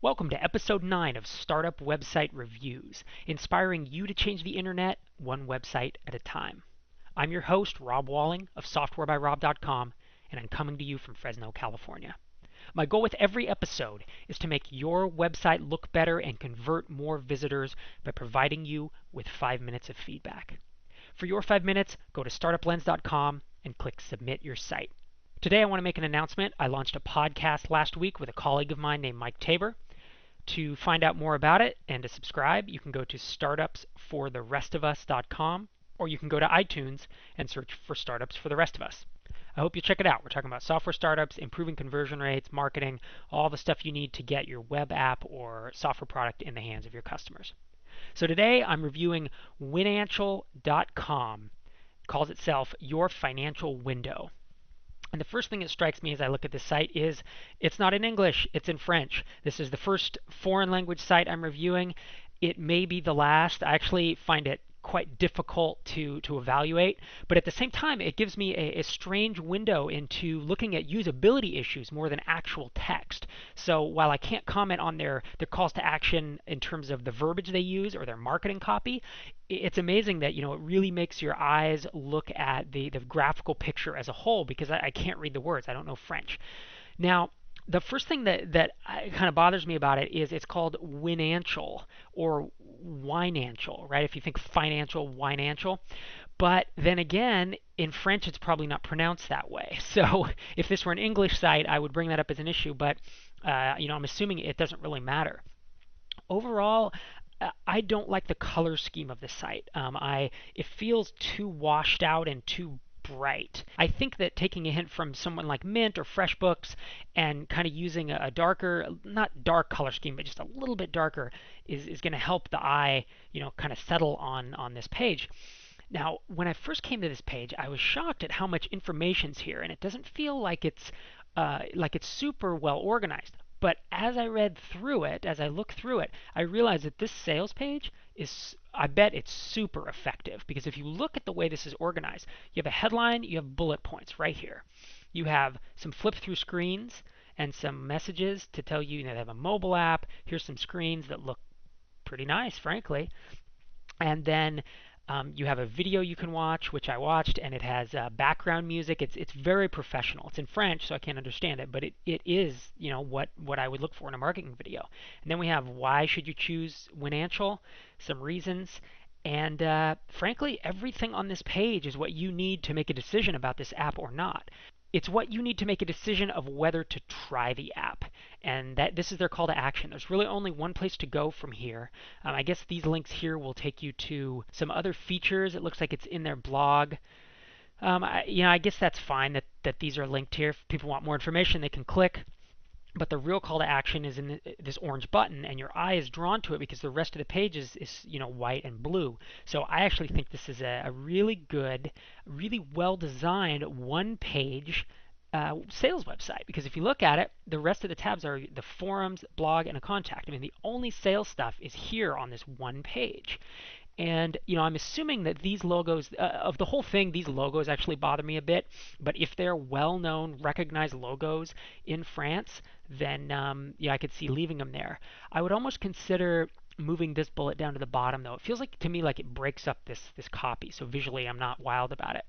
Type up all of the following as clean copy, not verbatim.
Welcome to episode 9 of Startup Website Reviews, inspiring you to change the internet one website at a time. I'm your host, Rob Walling of SoftwareByRob.com, and I'm coming to you from Fresno, California. My goal with every episode is to make your website look better and convert more visitors by providing you with 5 minutes of feedback. For your 5 minutes, go to StartupLens.com and click Submit Your Site. Today I want to make an announcement. I launched a podcast last week with a colleague of mine named Mike Tabor. To find out more about it and to subscribe, you can go to startupsfortherestofus.com, or you can go to iTunes and search for Startups for the Rest of Us. I hope you check it out. We're talking about software startups, improving conversion rates, marketing, all the stuff you need to get your web app or software product in the hands of your customers. So today I'm reviewing Winantial.com. It calls itself Your Financial Window. And the first thing that strikes me as I look at this site is it's not in English, it's in French. This is the first foreign language site I'm reviewing. It may be the last. I actually find it quite difficult to evaluate, but at the same time it gives me a strange window into looking at usability issues more than actual text. So while I can't comment on their calls to action in terms of the verbiage they use or their marketing copy, it's amazing that it really makes your eyes look at the graphical picture as a whole, because I can't read the words. I don't know French. Now, the first thing that kind of bothers me about it is it's called Winantial or Winantial, right? If you think financial, Winantial. But then again, in French, it's probably not pronounced that way. So if this were an English site, I would bring that up as an issue. But I'm assuming it doesn't really matter. Overall, I don't like the color scheme of the site. It feels too washed out and too bright. I think that taking a hint from someone like Mint or FreshBooks and kind of using a darker, not dark color scheme, but just a little bit darker is going to help the eye, kind of settle on this page. Now, when I first came to this page, I was shocked at how much information's here, and it doesn't feel like it's super well organized. But as I read through it, as I looked through it, I realized that this sales page I bet it's super effective, because if you look at the way this is organized, you have a headline, you have bullet points right here. You have some flip through screens and some messages to tell you, they have a mobile app. Here's some screens that look pretty nice, frankly. And then you have a video you can watch, which I watched, and it has background music. It's very professional. It's in French, so I can't understand it, but it is what I would look for in a marketing video. And then we have why should you choose Winantial, some reasons, and frankly, everything on this page is what you need to make a decision about this app or not. It's what you need to make a decision of whether to try the app, and this is their call to action. There's really only one place to go from here. I guess these links here will take you to some other features. It looks like it's in their blog. I guess that's fine that these are linked here. If people want more information, they can click. But the real call to action is in this orange button, and your eye is drawn to it because the rest of the page is white and blue. So I actually think this is a really good, really well-designed one-page sales website. Because if you look at it, the rest of the tabs are the forums, blog, and a contact. I mean, the only sales stuff is here on this one page. And I'm assuming that these logos, of the whole thing, these logos actually bother me a bit. But if they're well-known, recognized logos in France, then I could see leaving them there. I would almost consider moving this bullet down to the bottom, though. It feels to me like it breaks up this copy. So visually, I'm not wild about it.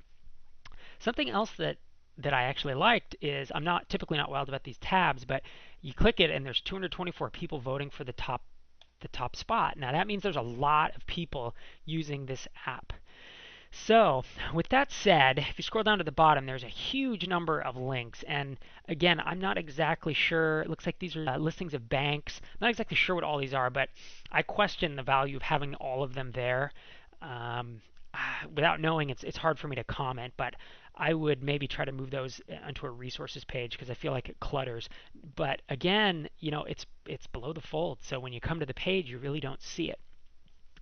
Something else that I actually liked is I'm typically not wild about these tabs, but you click it and there's 224 people voting for the top spot. Now that means there's a lot of people using this app. So with that said, if you scroll down to the bottom, there's a huge number of links. And again, I'm not exactly sure. It looks like these are listings of banks. I'm not exactly sure what all these are, but I question the value of having all of them there. Without knowing, it's hard for me to comment, but I would maybe try to move those onto a resources page because I feel like it clutters. But again, it's below the fold, so when you come to the page, you really don't see it.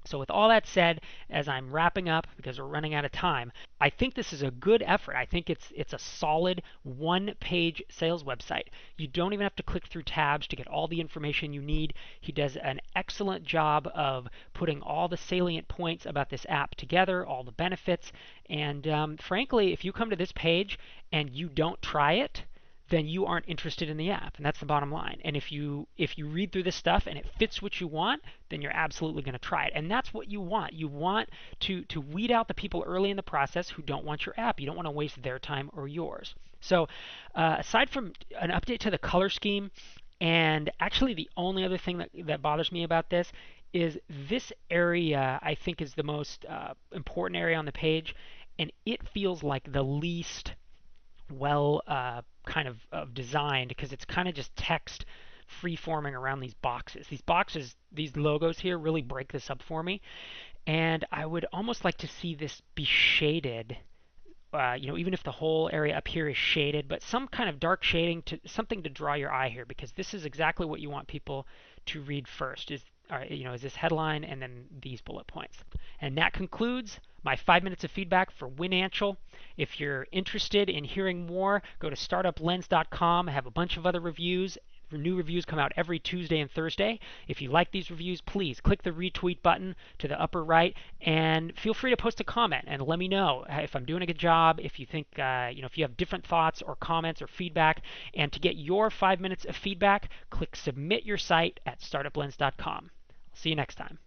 So with all that said, as I'm wrapping up, because we're running out of time, I think this is a good effort. I think it's a solid one-page sales website. You don't even have to click through tabs to get all the information you need. He does an excellent job of putting all the salient points about this app together, all the benefits. And frankly, if you come to this page and you don't try it, then you aren't interested in the app, and that's the bottom line. And if you read through this stuff and it fits what you want, then you're absolutely going to try it. And that's what you want. You want to weed out the people early in the process who don't want your app. You don't want to waste their time or yours. So aside from an update to the color scheme, and actually the only other thing that bothers me about this is this area, I think, is the most important area on the page, and it feels like the least well kind of designed, because it's kind of just text free-forming around these boxes. These logos here really break this up for me, and I would almost like to see this be shaded. Even if the whole area up here is shaded, but some kind of dark shading, to something to draw your eye here, because this is exactly what you want people to read first. Is this headline and then these bullet points. And that concludes my 5 minutes of feedback for Winantial. If you're interested in hearing more, go to startuplens.com. I have a bunch of other reviews. New reviews come out every Tuesday and Thursday. If you like these reviews, please click the retweet button to the upper right and feel free to post a comment and let me know if I'm doing a good job, if you think, if you have different thoughts or comments or feedback. And to get your 5 minutes of feedback, click submit your site at startuplens.com. See you next time.